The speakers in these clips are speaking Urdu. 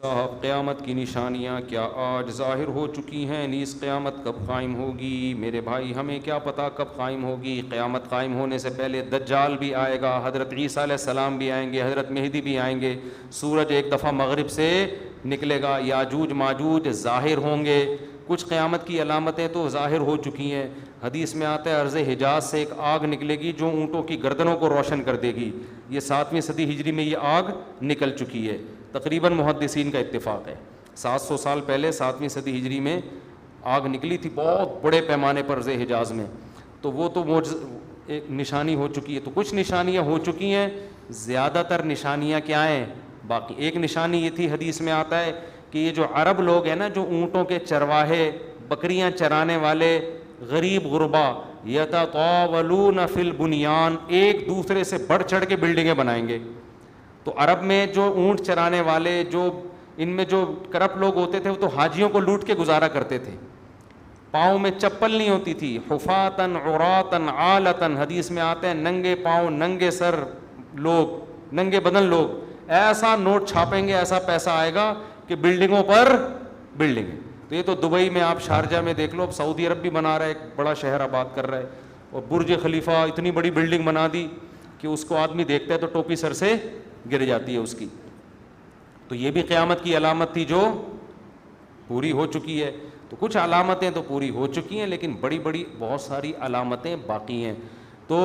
صاحب قیامت کی نشانیاں کیا آج ظاہر ہو چکی ہیں؟ نیز قیامت کب قائم ہوگی؟ میرے بھائی ہمیں کیا پتہ کب قائم ہوگی؟ قیامت قائم ہونے سے پہلے دجال بھی آئے گا، حضرت عیسیٰ علیہ السلام بھی آئیں گے، حضرت مہدی بھی آئیں گے، سورج ایک دفعہ مغرب سے نکلے گا، یاجوج ماجوج ظاہر ہوں گے۔ کچھ قیامت کی علامتیں تو ظاہر ہو چکی ہیں۔ حدیث میں آتا ہے ارض حجاز سے ایک آگ نکلے گی جو اونٹوں کی گردنوں کو روشن کر دے گی۔ یہ 7ویں صدی ہجری میں یہ آگ نکل چکی ہے، تقریباً محدثین کا اتفاق ہے۔ 700 سال پہلے 7ویں صدی ہجری میں آگ نکلی تھی بہت بڑے پیمانے پر ارض حجاز میں، تو وہ تو ایک نشانی ہو چکی ہے۔ تو کچھ نشانیاں ہو چکی ہیں، زیادہ تر نشانیاں کیا ہیں باقی۔ ایک نشانی یہ تھی، حدیث میں آتا ہے کہ یہ جو عرب لوگ ہیں نا، جو اونٹوں کے چرواہے، بکریاں چرانے والے غریب غربا، یتطاولون فی البنیان، ایک دوسرے سے بڑھ چڑھ کے بلڈنگیں بنائیں گے۔ تو عرب میں جو اونٹ چرانے والے، جو ان میں جو کرپٹ لوگ ہوتے تھے، وہ تو حاجیوں کو لوٹ کے گزارا کرتے تھے۔ پاؤں میں چپل نہیں ہوتی تھی، حفاتن عراتن عالتن، حدیث میں آتے ہیں ننگے پاؤں ننگے سر لوگ، ننگے بدن لوگ، ایسا نوٹ چھاپیں گے، ایسا پیسہ آئے گا کہ بلڈنگوں پر بلڈنگیں۔ تو یہ تو دبئی میں، آپ شارجہ میں دیکھ لو، اب سعودی عرب بھی بنا رہا ہے، ایک بڑا شہر آباد کر رہا ہے، اور برج خلیفہ اتنی بڑی بلڈنگ بنا دی کہ اس کو آدمی دیکھتا ہے تو ٹوپی سر سے گر جاتی ہے اس کی۔ تو یہ بھی قیامت کی علامت تھی جو پوری ہو چکی ہے۔ تو کچھ علامتیں تو پوری ہو چکی ہیں، لیکن بڑی بڑی بہت ساری علامتیں باقی ہیں۔ تو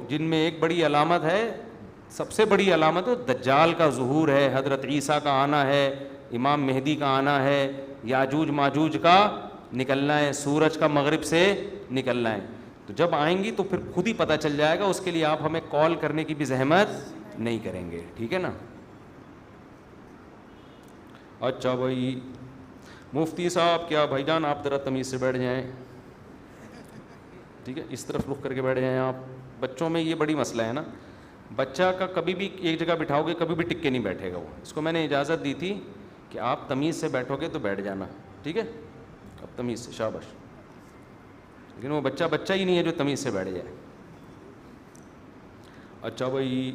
جن میں ایک بڑی علامت ہے، سب سے بڑی علامت ہے دجال کا ظہور ہے، حضرت عیسیٰ کا آنا ہے، امام مہدی کا آنا ہے، یاجوج ماجوج کا نکلنا ہے، سورج کا مغرب سے نکلنا ہے۔ تو جب آئیں گی تو پھر خود ہی پتہ چل جائے گا، اس کے لیے آپ ہمیں کال کرنے کی بھی زحمت نہیں کریں گے، ٹھیک ہے نا؟ اچھا بھائی مفتی صاحب، کیا بھائی جان آپ ذرا تمیز سے بیٹھ جائیں، ٹھیک ہے، اس طرف رخ کر کے بیٹھ جائیں آپ۔ بچوں میں یہ بڑی مسئلہ ہے نا، بچہ کا کبھی بھی ایک جگہ بٹھاؤ گے کبھی بھی ٹک کے نہیں بیٹھے گا وہ۔ اس کو میں نے اجازت دی تھی کہ آپ تمیز سے بیٹھو گے تو بیٹھ جانا، ٹھیک ہے، اب تمیز سے، شاباش۔ لیکن وہ بچہ بچہ ہی نہیں ہے جو تمیز سے بیٹھ جائے۔ اچھا بھائی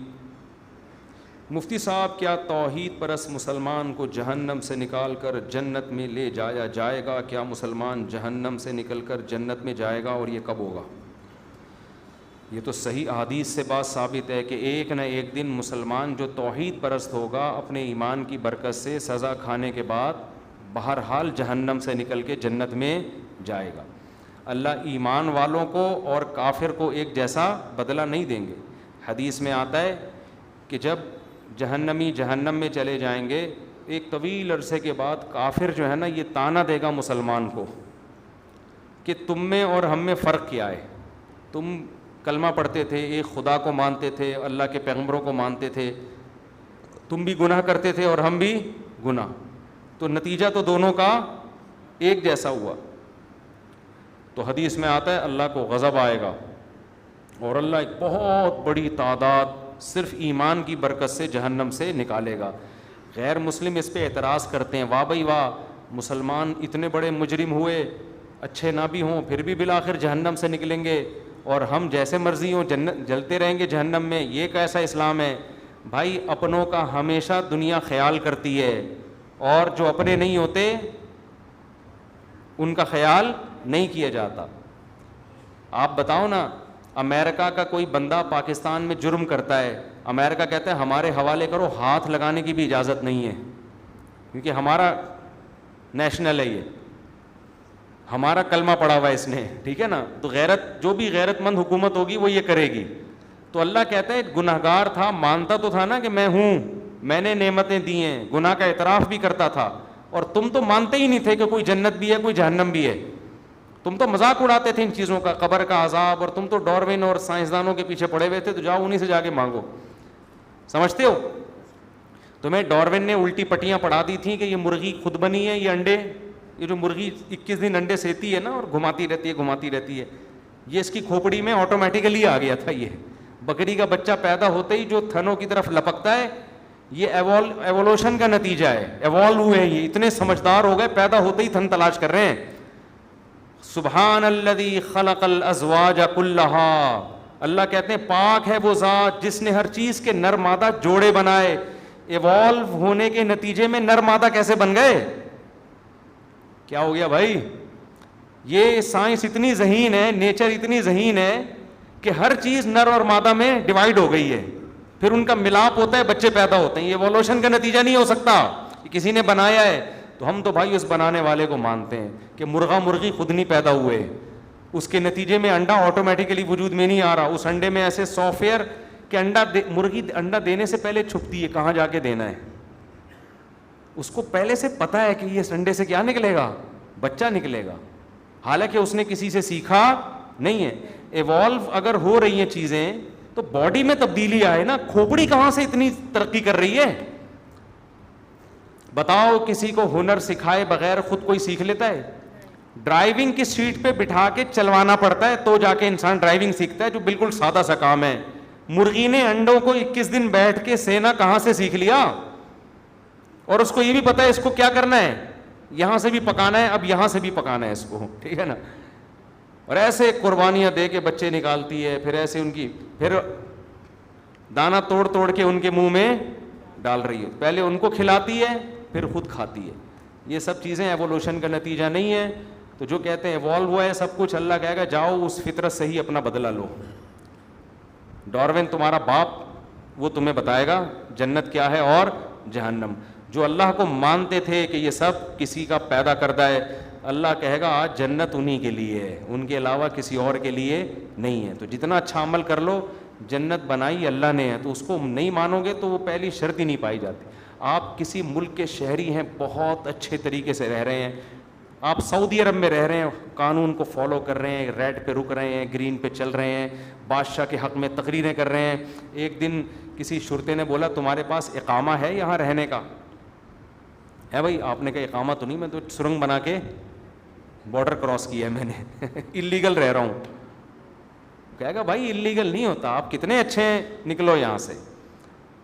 مفتی صاحب، کیا توحید پرست مسلمان کو جہنم سے نکال کر جنت میں لے جایا جائے گا؟ کیا مسلمان جہنم سے نکل کر جنت میں جائے گا، اور یہ کب ہوگا؟ یہ تو صحیح احادیث سے بات ثابت ہے کہ ایک نہ ایک دن مسلمان جو توحید پرست ہوگا، اپنے ایمان کی برکت سے سزا کھانے کے بعد بہرحال جہنم سے نکل کے جنت میں جائے گا۔ اللہ ایمان والوں کو اور کافر کو ایک جیسا بدلہ نہیں دیں گے۔ حدیث میں آتا ہے کہ جب جہنمی جہنم میں چلے جائیں گے، ایک طویل عرصے کے بعد کافر جو ہے نا، یہ تانا دے گا مسلمان کو کہ تم میں اور ہم میں فرق کیا ہے؟ تم کلمہ پڑھتے تھے، ایک خدا کو مانتے تھے، اللہ کے پیغمبروں کو مانتے تھے، تم بھی گناہ کرتے تھے اور ہم بھی گناہ، تو نتیجہ تو دونوں کا ایک جیسا ہوا۔ تو حدیث میں آتا ہے اللہ کو غضب آئے گا، اور اللہ ایک بہت بڑی تعداد صرف ایمان کی برکت سے جہنم سے نکالے گا۔ غیر مسلم اس پہ اعتراض کرتے ہیں، واہ بھائی واہ، مسلمان اتنے بڑے مجرم ہوئے، اچھے نہ بھی ہوں پھر بھی بالآخر جہنم سے نکلیں گے، اور ہم جیسے مرضی ہوں جلتے رہیں گے جہنم میں، یہ کیسا اسلام ہے؟ بھائی اپنوں کا ہمیشہ دنیا خیال کرتی ہے، اور جو اپنے نہیں ہوتے ان کا خیال نہیں کیا جاتا۔ آپ بتاؤ نا، امریکہ کا کوئی بندہ پاکستان میں جرم کرتا ہے، امریکہ کہتا ہے ہمارے حوالے کرو، ہاتھ لگانے کی بھی اجازت نہیں ہے، کیونکہ ہمارا نیشنل ہے، یہ ہمارا کلمہ پڑھا ہوا ہے اس نے، ٹھیک ہے نا؟ تو غیرت، جو بھی غیرت مند حکومت ہوگی وہ یہ کرے گی۔ تو اللہ کہتا ہے گناہگار تھا، مانتا تو تھا نا کہ میں ہوں، میں نے نعمتیں دی ہیں، گناہ کا اعتراف بھی کرتا تھا، اور تم تو مانتے ہی نہیں تھے کہ کوئی جنت بھی ہے کوئی جہنم بھی ہے، تم تو مذاق اڑاتے تھے ان چیزوں کا، قبر کا عذاب، اور تم تو ڈاروین اور سائنسدانوں کے پیچھے پڑے ہوئے تھے، تو جاؤ انہی سے جا کے مانگو، سمجھتے ہو؟ تمہیں ڈاروین نے الٹی پٹیاں پڑھا دی تھیں کہ یہ مرغی خود بنی ہے، یہ انڈے، یہ جو مرغی 21 دن انڈے سیتی ہے نا اور گھماتی رہتی ہے، یہ اس کی کھوپڑی میں آٹومیٹیکلی آ گیا تھا۔ یہ بکری کا بچہ پیدا ہوتے ہی جو تھنوں کی طرف لپکتا ہے، یہ ایوولوشن کا نتیجہ ہے، ایوالو ہوئے، یہ اتنے سمجھدار ہو گئے، پیدا ہوتے ہی تھن تلاش کر رہے ہیں۔ سبحان الذی خلق الازواج کلھا، اللہ کہتے ہیں پاک ہے وہ ذات جس نے ہر چیز کے نر مادہ جوڑے بنائے۔ ایوالو ہونے کے نتیجے میں نر مادہ کیسے بن گئے؟ کیا ہو گیا بھائی؟ یہ سائنس اتنی ذہین ہے, نیچر اتنی ذہین ہے کہ ہر چیز نر اور مادہ میں ڈیوائڈ ہو گئی ہے, پھر ان کا ملاپ ہوتا ہے, بچے پیدا ہوتے ہیں. یہ ایوولوشن کا نتیجہ نہیں ہو سکتا, یہ کسی نے بنایا ہے. تو ہم تو بھائی اس بنانے والے کو مانتے ہیں کہ مرغا مرغی خود نہیں پیدا ہوئے, اس کے نتیجے میں انڈا آٹومیٹیکلی وجود میں نہیں آ رہا. اس انڈے میں ایسے سافٹ ویئر کہ مرغی انڈا دینے سے پہلے چھپتی ہے کہاں جا کے دینا ہے, اس کو پہلے سے پتا ہے کہ یہ انڈے سے کیا نکلے گا, بچہ نکلے گا, حالانکہ اس نے کسی سے سیکھا نہیں ہے. ایوالو اگر ہو رہی ہیں چیزیں تو باڈی میں تبدیلی آئے نا. کھوپڑی کہاں سے اتنی ترقی کر رہی ہے؟ بتاؤ, کسی کو ہنر سکھائے بغیر خود کوئی سیکھ لیتا ہے؟ ڈرائیونگ کی سیٹ پہ بٹھا کے چلوانا پڑتا ہے تو جا کے انسان ڈرائیونگ سیکھتا ہے, جو بالکل سادہ سا کام ہے. مرغی نے انڈوں کو 21 دن بیٹھ کے سینا کہاں سے سیکھ لیا, اور اس کو یہ بھی پتا ہے اس کو کیا کرنا ہے, یہاں سے بھی پکانا ہے, اب یہاں سے بھی پکانا ہے اس کو, ٹھیک ہے نا. اور ایسے قربانیاں دے کے بچے نکالتی ہے, پھر ایسے ان کی پھر دانا توڑ توڑ کے ان کے منہ میں ڈال رہی ہے, پہلے ان کو کھلاتی ہے پھر خود کھاتی ہے. یہ سب چیزیں ایوولوشن کا نتیجہ نہیں ہے. تو جو کہتے ہیں ایوالو ہوا ہے سب کچھ, اللہ کہے گا جاؤ اس فطرت سے ہی اپنا بدلہ لو. ڈاروین تمہارا باپ, وہ تمہیں بتائے گا جنت کیا ہے اور جہنم. جو اللہ کو مانتے تھے کہ یہ سب کسی کا پیدا کردہ ہے, اللہ کہے گا آج جنت انہی کے لیے ہے, ان کے علاوہ کسی اور کے لیے نہیں ہے. تو جتنا اچھا عمل کر لو, جنت بنائی اللہ نے ہے, تو اس کو نہیں مانو گے تو وہ پہلی شرط ہی نہیں پائی جاتی. آپ کسی ملک کے شہری ہیں, بہت اچھے طریقے سے رہ رہے ہیں, آپ سعودی عرب میں رہ رہے ہیں, قانون کو فالو کر رہے ہیں, ریڈ پہ رک رہے ہیں, گرین پہ چل رہے ہیں, بادشاہ کے حق میں تقریریں کر رہے ہیں. ایک دن کسی شرطے نے بولا تمہارے پاس اقامہ ہے یہاں رہنے کا؟ ہے بھائی. آپ نے کہا اقامہ تو نہیں, میں تو سرنگ بنا کے بارڈر کراس کیا ہے میں نے, اللیگل رہ رہا ہوں. کہے گا بھائی اللیگل نہیں ہوتا, آپ کتنے اچھے ہیں, نکلو یہاں سے.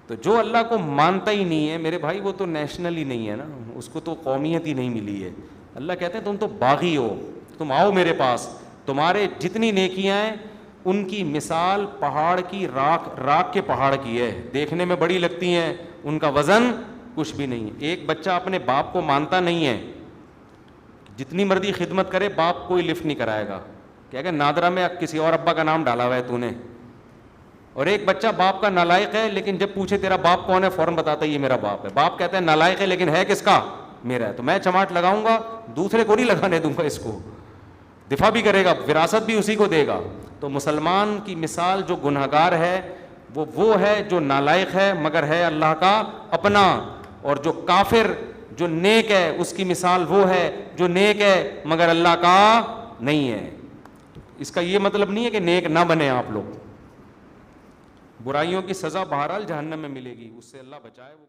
تو جو اللہ کو مانتا ہی نہیں ہے میرے بھائی, وہ تو نیشنل ہی نہیں ہے نا, اس کو تو قومیت ہی نہیں ملی ہے. اللہ کہتے ہیں تم تو باغی ہو, تم آؤ میرے پاس, تمہارے جتنی نیکیاں ہیں ان کی مثال پہاڑ کی راک کے پہاڑ کی ہے, دیکھنے میں بڑی لگتی ہیں, ان کا وزن کچھ بھی نہیں ہے. ایک بچہ اپنے باپ کو مانتا نہیں ہے, جتنی مرضی خدمت کرے باپ کوئی لفٹ نہیں کرائے گا, کہے گا نادرا میں کسی اور ابا کا نام ڈالا ہوا ہے تو نے. اور ایک بچہ باپ کا نالائق ہے, لیکن جب پوچھے تیرا باپ کون ہے فوراً بتاتا ہے یہ میرا باپ ہے. باپ کہتا ہے نالائق ہے لیکن ہے کس کا, میرا ہے, تو میں چماٹ لگاؤں گا, دوسرے کو نہیں لگانے دوں گا, اس کو دفاع بھی کرے گا, وراثت بھی اسی کو دے گا. تو مسلمان کی مثال جو گنہگار ہے وہ ہے جو نالائق ہے مگر ہے اللہ کا اپنا, اور جو کافر جو نیک ہے اس کی مثال وہ ہے جو نیک ہے مگر اللہ کا نہیں ہے. اس کا یہ مطلب نہیں ہے کہ نیک نہ بنے آپ لوگ, برائیوں کی سزا بہرحال جہنم میں ملے گی, اس سے اللہ بچائے. وہ